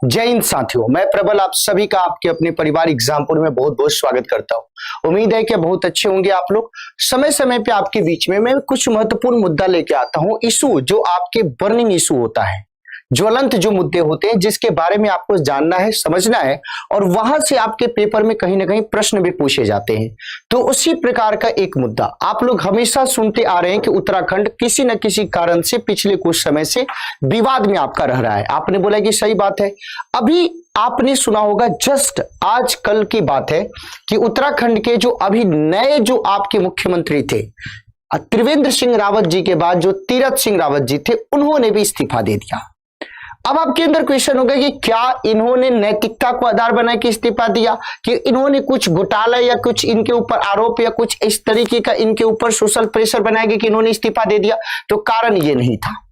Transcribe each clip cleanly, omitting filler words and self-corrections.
जय हिंद साथियों, मैं प्रबल आप सभी का आपके अपने परिवार एग्जामपुर में बहुत बहुत स्वागत करता हूं। उम्मीद है कि बहुत अच्छे होंगे आप लोग। समय समय पे आपके बीच में मैं कुछ महत्वपूर्ण मुद्दा लेके आता हूं, इशू जो आपके बर्निंग इशू होता है, ज्वलंत जो मुद्दे होते हैं जिसके बारे में आपको जानना है, समझना है, और वहां से आपके पेपर में कहीं ना कहीं प्रश्न भी पूछे जाते हैं। तो उसी प्रकार का एक मुद्दा आप लोग हमेशा सुनते आ रहे हैं कि उत्तराखंड किसी न किसी कारण से पिछले कुछ समय से विवाद में आपका रह रहा है। आपने बोला कि सही बात है। अभी आपने सुना होगा, जस्ट आज कल की बात है कि उत्तराखंड के जो अभी नए जो आपके मुख्यमंत्री थे, त्रिवेंद्र सिंह रावत जी के बाद जो तीरथ सिंह रावत जी थे, उन्होंने भी इस्तीफा दे दिया। अब आपके अंदर क्वेश्चन होगा कि क्या इन्होंने नैतिकता को आधार बना के इस्तीफा दिया, कि इन्होंने कुछ घोटाला या कुछ इनके ऊपर आरोप या कुछ इस तरीके का इनके ऊपर सोशल प्रेशर बनाया गया कि इन्होंने इस्तीफा दे दिया? तो कारण ये नहीं था।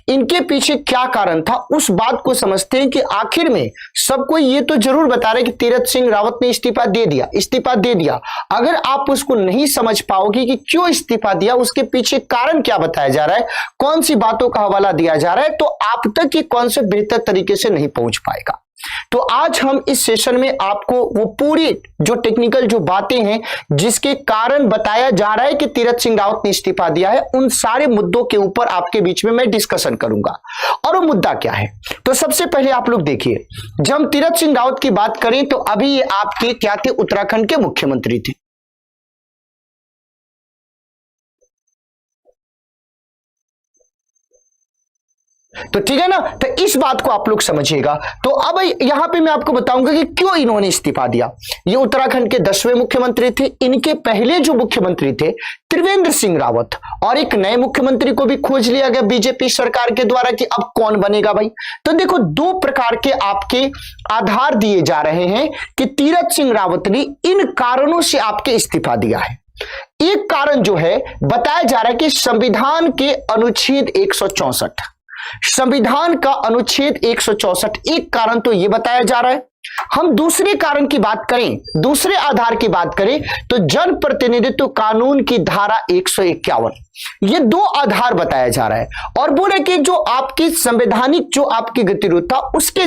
इनके पीछे क्या कारण था, उस बात को समझते हैं कि आखिर में सबको ये तो जरूर बता रहे कि तीरथ सिंह रावत ने इस्तीफा दे दिया, इस्तीफा दे दिया। अगर आप उसको नहीं समझ पाओगे कि क्यों इस्तीफा दिया, उसके पीछे कारण क्या बताया जा रहा है, कौन सी बातों का हवाला दिया जा रहा है, तो आप तक ये कॉन्सेप्ट बेहतर तरीके से नहीं पहुंच पाएगा। तो आज हम इस सेशन में आपको वो पूरी जो टेक्निकल जो बातें हैं जिसके कारण बताया जा रहा है कि तीरथ सिंह रावत ने इस्तीफा दिया है, उन सारे मुद्दों के ऊपर आपके बीच में मैं डिस्कशन करूंगा। और वो मुद्दा क्या है, तो सबसे पहले आप लोग देखिए, जब हम तीरथ सिंह रावत की बात करें तो अभी ये आपके क्या थे, उत्तराखंड के मुख्यमंत्री थे। तो ठीक है ना, तो इस बात को आप लोग समझिएगा। तो अब यहां पे मैं आपको बताऊंगा कि क्यों इन्होंने इस्तीफा दिया। ये उत्तराखंड के 10वें मुख्यमंत्री थे। इनके पहले जो मुख्यमंत्री थे त्रिवेंद्र सिंह रावत, और एक नए मुख्यमंत्री को भी खोज लिया गया बीजेपी सरकार के द्वारा कि अब कौन बनेगा भाई। तो देखो, दो प्रकार के आपके आधार दिए जा रहे हैं कि तीरथ सिंह रावत ने इन कारणों से आपके इस्तीफा दिया है। एक कारण जो है बताया जा रहा है कि संविधान के अनुच्छेद 164, संविधान का अनुच्छेद 164, एक कारण तो यह बताया जा रहा है। हम दूसरे कारण की बात करें, दूसरे आधार की बात करें तो जन प्रतिनिधित्व कानून की धारा 151, ये दो आधार बताया जा रहा है। और बोले कि जो आपकी संवैधानिक जो आपकी गतिरोध था उसके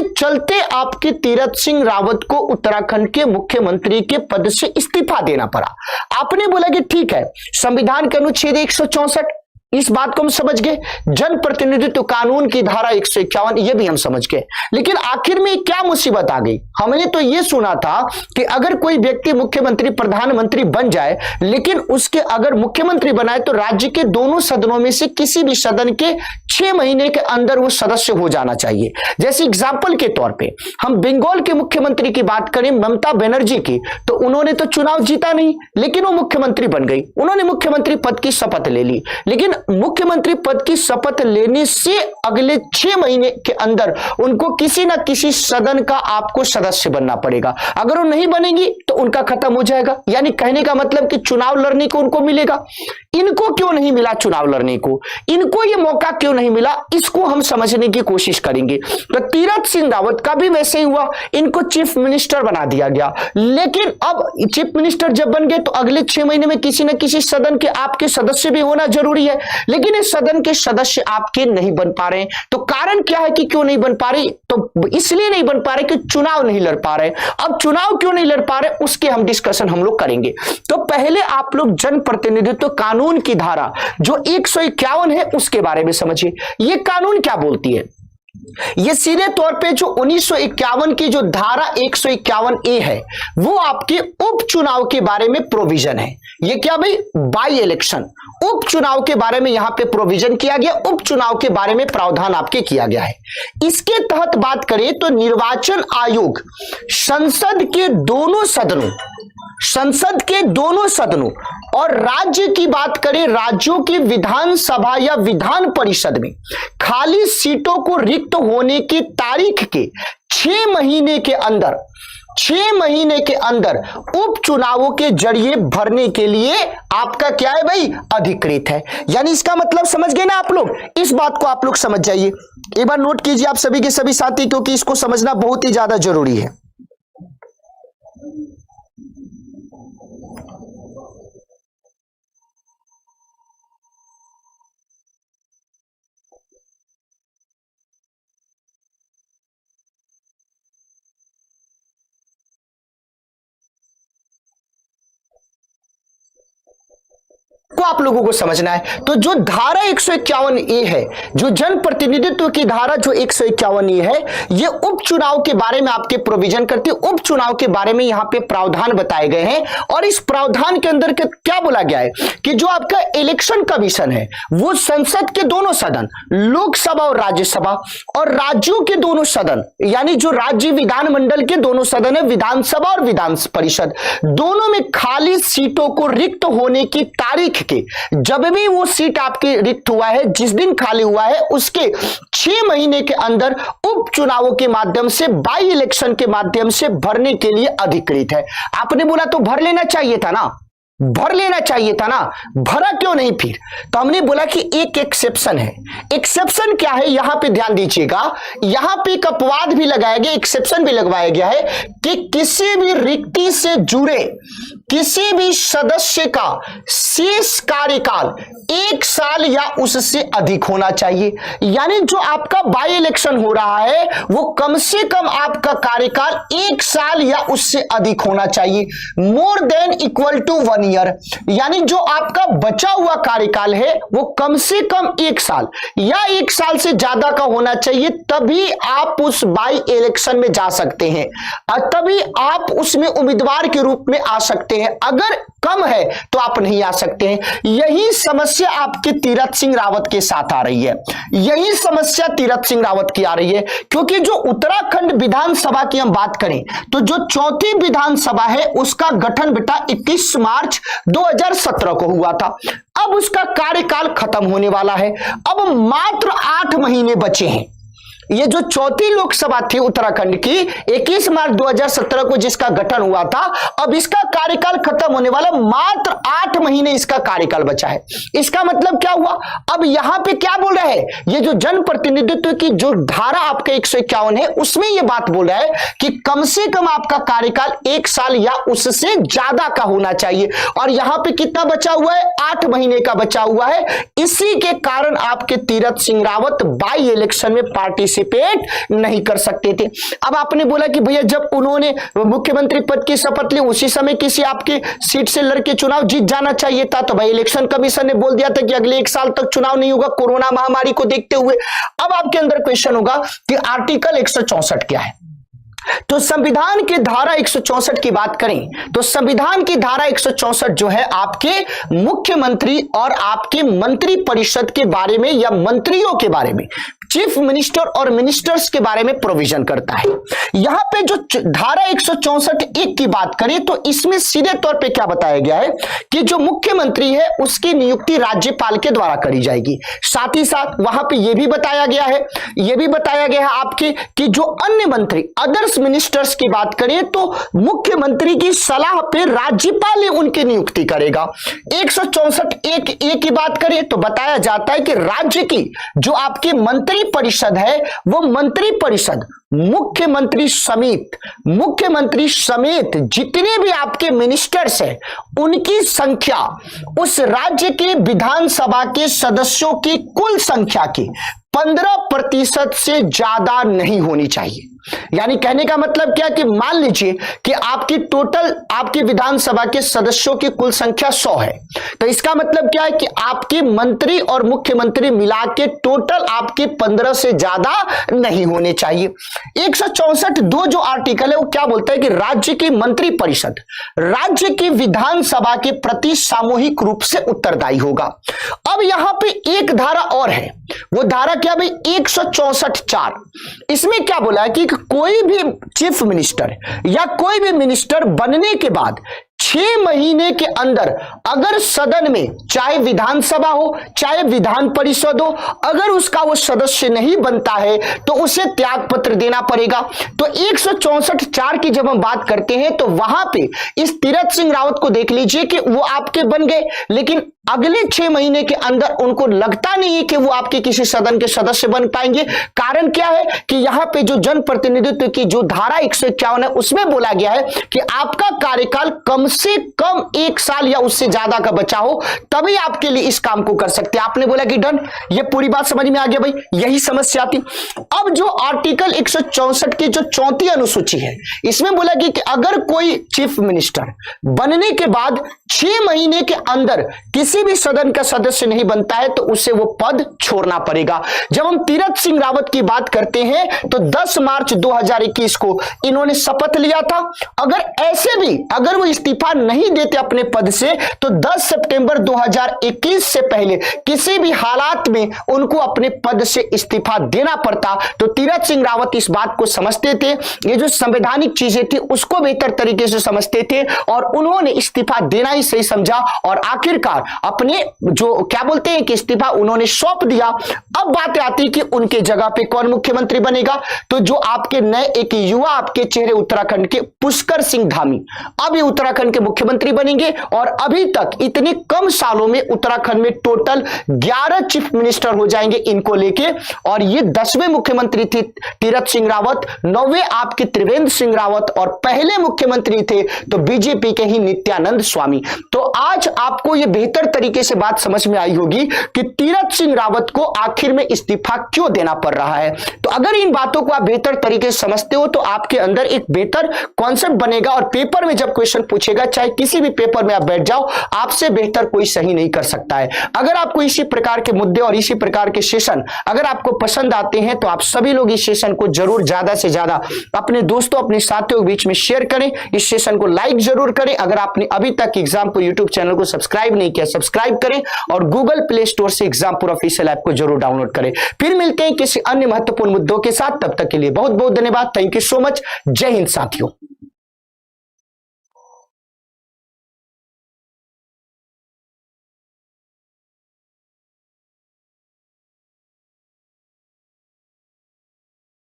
चलते आपके तीरथ सिंह रावत को उत्तराखंड के मुख्यमंत्री के पद से इस्तीफा देना पड़ा। आपने बोला कि ठीक है, संविधान के अनुच्छेद 164, इस बात को हम समझ गए, जन प्रतिनिधित्व कानून की धारा 151 ये भी हम समझ गए, लेकिन आखिर में क्या मुसीबत आ गई? हमने तो ये सुना था कि अगर कोई व्यक्ति मुख्यमंत्री प्रधानमंत्री बन जाए, लेकिन उसके अगर मुख्यमंत्री बनाए तो राज्य के दोनों सदनों में से किसी भी सदन के 6 महीने के अंदर वो सदस्य हो जाना चाहिए। जैसे एग्जाम्पल के तौर पर हम बंगाल के मुख्यमंत्री की बात करें, ममता बनर्जी की, तो उन्होंने तो चुनाव जीता नहीं, लेकिन वो मुख्यमंत्री बन गई, उन्होंने मुख्यमंत्री पद की शपथ ले ली। लेकिन मुख्यमंत्री पद की शपथ लेने से अगले 6 महीने के अंदर उनको किसी ना किसी सदन का आपको सदस्य बनना पड़ेगा। अगर वो नहीं बनेंगी तो उनका खत्म हो जाएगा। यानी कहने का मतलब कि चुनाव लड़ने को उनको मिलेगा। इनको क्यों नहीं मिला चुनाव लड़ने को, इनको ये मौका क्यों नहीं मिला, इसको हम समझने की कोशिश करेंगे। तो तीरथ सिंह रावत का भी वैसे ही हुआ, इनको चीफ मिनिस्टर बना दिया गया। लेकिन अब चीफ मिनिस्टर जब बन गए तो अगले 6 महीने में किसी न किसी सदन के आपके सदस्य भी होना जरूरी है, लेकिन इस सदन के सदस्य आपके नहीं बन पा रहे हैं। तो कारण क्या है कि क्यों नहीं बन पा रही? तो इसलिए नहीं बन पा रहे कि चुनाव नहीं लड़ पा रहे। अब चुनाव क्यों नहीं लड़ पा रहे उसके हम डिस्कशन हम लोग करेंगे। तो पहले आप लोग जन प्रतिनिधित्व कानून की धारा जो 151 है उसके बारे में समझिए। यह कानून क्या बोलती है? ये सीधे तौर पे जो 1951 की जो धारा 151A है वो आपके उपचुनाव के बारे में प्रोविजन है। ये क्या भाई? बाई इलेक्शन, उपचुनाव के बारे में यहां पे प्रोविजन किया गया, उपचुनाव के बारे में प्रावधान आपके किया गया है। इसके तहत बात करें तो निर्वाचन आयोग संसद के दोनों सदनों और राज्य की बात करें, राज्यों की विधानसभा या विधान परिषद में खाली सीटों को रिक्त होने की तारीख के 6 महीने के अंदर उपचुनावों के जरिए भरने के लिए आपका क्या है भाई? अधिकृत है। यानी इसका मतलब समझ गए ना आप लोग? इस बात को आप लोग समझ जाइए, एक बार नोट कीजिए आप सभी के सभी साथी, क्योंकि इसको समझना बहुत ही ज्यादा जरूरी है। को आप लोगों को समझना है। तो जो धारा 151A है, जो जन प्रतिनिधित्व की धारा जो 151A है, ये उपचुनाव के बारे में आपके प्रोविजन करती है। उपचुनाव के बारे में यहां पे प्रावधान बताए गए हैं और इस प्रावधान के अंदर क्या बोला गया है कि जो आपका इलेक्शन कमीशन है वो संसद के दोनों सदन, लोकसभा और राज्यसभा, और राज्यों के दोनों सदन, यानी जो राज्य विधानमंडल के दोनों सदन है, विधानसभा और विधान परिषद, दोनों में खाली सीटों को रिक्त होने की तारीख के, जब भी वो सीट आपके रिक्त हुआ है, जिस दिन खाली हुआ है, उसके 6 महीने के अंदर उपचुनावों के माध्यम से, बाई इलेक्शन के माध्यम से भरने के लिए अधिकृत है। आपने बोला तो भर लेना चाहिए था ना, भर लेना चाहिए था ना, भरा क्यों नहीं फिर? तो हमने बोला कि एक एक्सेप्शन है। एक्सेप्शन क्या है, यहां पे ध्यान दीजिएगा, यहां पे एक अपवाद भी लगाया गया, एक्सेप्शन भी लगवाया गया है कि किसी भी रिक्ति से जुड़े किसी भी सदस्य का शेष कार्यकाल 1 साल या उससे अधिक होना चाहिए। यानी जो आपका बाई इलेक्शन हो रहा है वो कम से कम आपका कार्यकाल 1 साल या उससे अधिक होना चाहिए, more than equal to 1 year. यानी जो आपका बचा हुआ कार्यकाल है वो कम से कम 1 साल या 1 साल से ज्यादा का होना चाहिए, तभी आप उस बाई इलेक्शन में जा सकते हैं और तभी आप उसमें उम्मीदवार के रूप में आ सकते हैं। अगर कम है तो आप नहीं आ सकते हैं। यही समस्या आपके तीरथ सिंह रावत के साथ आ रही है, यही समस्या तीरथ सिंह रावत की आ रही है, क्योंकि जो उत्तराखंड विधानसभा की हम बात करें तो जो 4थी विधानसभा है उसका गठन बेटा 21 मार्च 2017 को हुआ था। अब उसका कार्यकाल खत्म होने वाला है, अब मात्र 8 महीने बचे हैं। ये जो 4थी लोकसभा थी उत्तराखंड की 21 मार्च 2017 को जिसका गठन हुआ था, अब इसका कार्यकाल खत्म होने वाला, मात्र 8 महीने इसका कार्यकाल बचा है। इसका मतलब क्या हुआ, अब यहां पे क्या बोल रहा है, ये जो जन प्रतिनिधित्व की जो धारा आपका 151 है उसमें ये बात बोल रहा है कि कम से कम आपका कार्यकाल 1 साल या उससे ज्यादा का होना चाहिए, और यहां पे कितना बचा हुआ है, 8 महीने का बचा हुआ है। इसी के कारण आपके तीरथ सिंह रावत बाई इलेक्शन में पार्टिसिपेट नहीं कर सकते थे। अब आपने बोला कि भैया जब उन्होंने मुख्यमंत्री पद की शपथ ली उसी समय किसी आपकी सीट से लड़के चुनाव जीत जाना चाहिए था, तो भाई इलेक्शन कमीशन ने बोल दिया था कि अगले 1 साल तक चुनाव नहीं होगा कोरोना महामारी को देखते हुए। अब आपके अंदर क्वेश्चन होगा कि आर्टिकल 164 क्या है। तो संविधान की धारा 164 की बात करें तो संविधान की धारा 164 जो है आपके मुख्यमंत्री और आपके मंत्री परिषद के बारे में या मंत्रियों के बारे में, चीफ मिनिस्टर और मिनिस्टर्स के बारे में प्रोविजन करता है। यहां पे जो धारा 164(1) की बात करें तो इसमें सीधे तौर पे क्या बताया गया है कि जो मुख्यमंत्री है उसकी नियुक्ति राज्यपाल के द्वारा करी जाएगी। साथ ही साथ वहां पे यह भी बताया गया है आपके कि जो अन्य मंत्री अदर्स मिनिस्टर्स की बात करें तो मुख्यमंत्री की सलाह पे राज्यपाल ही उनकी नियुक्ति करेगा। 164(1) की बात करें तो बताया जाता है कि राज्य की जो आपकी मंत्री परिषद है वो मंत्री परिषद मुख्यमंत्री समेत जितने भी आपके मिनिस्टर्स हैं उनकी संख्या उस राज्य के विधानसभा के सदस्यों की कुल संख्या की 15% से ज्यादा नहीं होनी चाहिए। यानी कहने का मतलब क्या कि मान लीजिए कि आपकी टोटल आपकी विधानसभा के सदस्यों की कुल संख्या 100 है, तो इसका मतलब क्या है कि आपके मंत्री और मुख्यमंत्री मिला के टोटल आपके 15 से ज्यादा नहीं होने चाहिए। 164(2) जो आर्टिकल है वो क्या बोलता है कि राज्य की मंत्री परिषद राज्य की विधानसभा के प्रति सामूहिक रूप से उत्तरदायी होगा। अब यहां पे एक धारा और है, वो धारा क्या भाई 164(4). इसमें क्या बोला है कि कोई भी चीफ मिनिस्टर या कोई भी मिनिस्टर बनने के बाद 6 महीने के अंदर अगर सदन में चाहे विधानसभा हो चाहे विधान परिषद हो अगर उसका वो सदस्य नहीं बनता है तो उसे त्याग पत्र देना पड़ेगा। तो 164(4) की जब हम बात करते हैं तो वहां पे इस तीरथ सिंह रावत को देख लीजिए कि वो आपके बन गए, लेकिन अगले 6 महीने के अंदर उनको लगता नहीं है कि वो आपके किसी सदन के सदस्य बन पाएंगे। कारण क्या है कि यहां पे जो जन प्रतिनिधित्व की जो धारा 151 है उसमें बोला गया है कि आपका कार्यकाल कम से कम 1 साल या उससे ज्यादा का बचा हो तभी आपके लिए इस काम को कर सकते हैं। आपने बोला कि डन, ये पूरी बात समझ में आ गया भाई, यही समस्या थी। अब जो आर्टिकल 164 की जो 4थी अनुसूची है इसमें बोला गया कि अगर कोई चीफ मिनिस्टर बनने के बाद 6 महीने के अंदर किसी किसी भी सदन का सदस्य नहीं बनता है तो उसे वो पद छोड़ना पड़ेगा। जब हम तीरथ सिंह रावत की बात करते हैं तो 10 मार्च 2021 को इन्होंने शपथ लिया था। अगर वो इस्तीफा नहीं देते अपने पद से तो 10 सितंबर 2021 से पहले किसी भी हालात में उनको अपने पद से इस्तीफा देना पड़ता। तो तीरथ सिंह रावत इस बात को समझते थे, ये जो संवैधानिक चीजें थी उसको बेहतर तरीके से समझते थे और उन्होंने इस्तीफा देना ही सही समझा और आखिरकार अपने जो क्या बोलते हैं कि इस्तीफा उन्होंने सौंप दिया। अब बात आती है कि उनके जगह पे कौन मुख्यमंत्री बनेगा। तो जो आपके नए एक युवा आपके चेहरे उत्तराखंड के पुष्कर सिंह धामी अब ये उत्तराखंड के मुख्यमंत्री बनेंगे और अभी तक इतने कम सालों में उत्तराखंड में टोटल 11 चीफ मिनिस्टर हो जाएंगे इनको लेके और ये 10वें मुख्यमंत्री थे तीरथ सिंह रावत, 9वें आपके त्रिवेंद्र सिंह रावत और पहले मुख्यमंत्री थे तो बीजेपी के ही नित्यानंद स्वामी। तो आज आपको यह बेहतर तरीके से बात समझ में आई होगी कि तीरथ सिंह रावत को आखिर में इस्तीफा क्यों देना पड़ रहा है। तो अगर इन बातों को आप बेहतर तरीके से समझते हो तो आपके अंदर एक बेहतर कॉन्सेप्ट बनेगा और पेपर में जब क्वेश्चन पूछेगा, चाहे किसी भी पेपर में आप बैठ जाओ, आपसे बेहतर कोई सही नहीं कर सकता है। अगर आपको इसी प्रकार के मुद्दे और इसी प्रकार के सेशन अगर आपको पसंद आते हैं तो आप सभी लोग इस सेशन को जरूर ज्यादा से ज्यादा अपने दोस्तों अपने साथियों के बीच में शेयर करें, इस सेशन को लाइक जरूर करें। अगर आपने अभी तक एग्जामपुर यूट्यूब चैनल को सब्सक्राइब नहीं किया, सब्सक्राइब करें और गूगल प्ले स्टोर से एग्जामपुर ऑफिशियल ऐप को जरूर डाउनलोड करें। फिर मिलते हैं किसी अन्य महत्वपूर्ण मुद्दों के साथ, तब तक के लिए बहुत बहुत धन्यवाद। Thank you so much. जय हिंद साथियों।